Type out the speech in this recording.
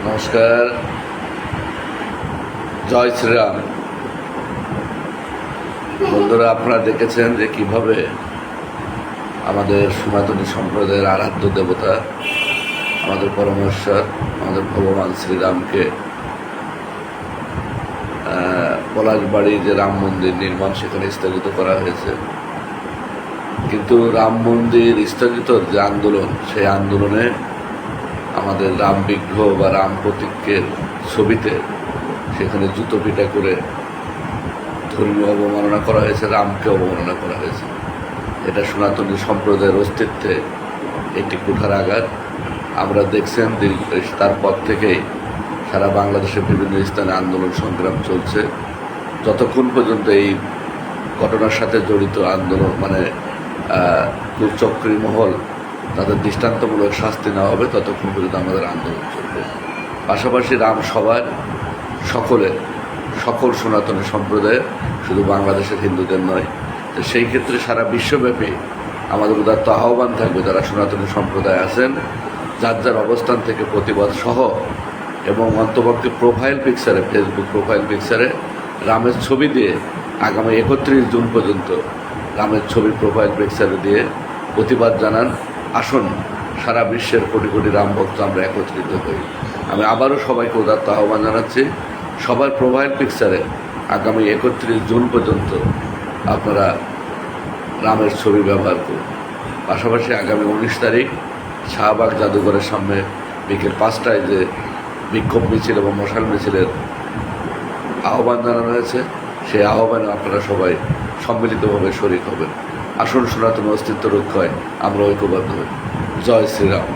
নমস্কার। জয় শ্রীরাম। বন্ধুরা, আপনারা দেখেছেন যে কিভাবে আমাদের সনাতনী সম্প্রদায়ের আরাধ্য দেবতা, আমাদের পরমেশ্বর, আমাদের ভগবান শ্রীরামকে পলাশবাড়ি যে রাম মন্দির নির্মাণ সেখানে স্থগিত করা হয়েছে। কিন্তু রাম মন্দির স্থগিত যে আন্দোলন, সেই আন্দোলনে আমাদের রাম বিগ্রহ বা রাম প্রতীকের ছবিতে সেখানে জুতো পিটা করে ধর্মীয় অবমাননা করা হয়েছে, রামকে অবমাননা করা হয়েছে। এটা সনাতনী সম্প্রদায়ের অস্তিত্বে একটি কুঠার আঘাত। আমরা দেখছেন তারপর থেকেই সারা বাংলাদেশের বিভিন্ন স্থানে আন্দোলন সংগ্রাম চলছে। যতক্ষণ পর্যন্ত এই ঘটনার সাথে জড়িত আন্দোলন কুচক্রী মহল তাদের দৃষ্টান্তমূলক শাস্তি নেওয়া হবে, ততক্ষণ পর্যন্ত আমাদের আন্দোলন চলবে। পাশাপাশি রাম সবার সকল সনাতনী সম্প্রদায়ের, শুধু বাংলাদেশের হিন্দুদের নয়। তো সেই ক্ষেত্রে সারা বিশ্বব্যাপী আমাদের উদাত্ত আহ্বান থাকবে, যারা সনাতনী সম্প্রদায় আছেন যার যার অবস্থান থেকে প্রতিবাদ সহ এবং অন্তপক্ষে প্রোফাইল পিকচারে, ফেসবুক প্রোফাইল পিকচারে রামের ছবি দিয়ে আগামী 31 জুন পর্যন্ত রামের ছবি প্রোফাইল পিকচারে দিয়ে প্রতিবাদ জানান। আসুন, সারা বিশ্বের কোটি কোটি রাম ভক্ত আমরা একত্রিত হই। আমি আবারও সবাইকে উদাত্ত আহ্বান জানাচ্ছি, সবার প্রোফাইল পিকচারে আগামী 31 জুন পর্যন্ত আপনারা রামের ছবি ব্যবহার করুন। পাশাপাশি আগামী 19 তারিখ শাহবাগ জাদুঘরের সামনে বিকেল 5টায় যে বিক্ষোভ মিছিল এবং মশাল মিছিলের আহ্বান জানানো হয়েছে, সেই আহ্বানে আপনারা সবাই সম্মিলিতভাবে শরিক হবেন। আসুন, সনাতন অস্তিত্ব রক্ষায় আমরা ঐক্যবদ্ধ হই। জয় শ্রীরাম।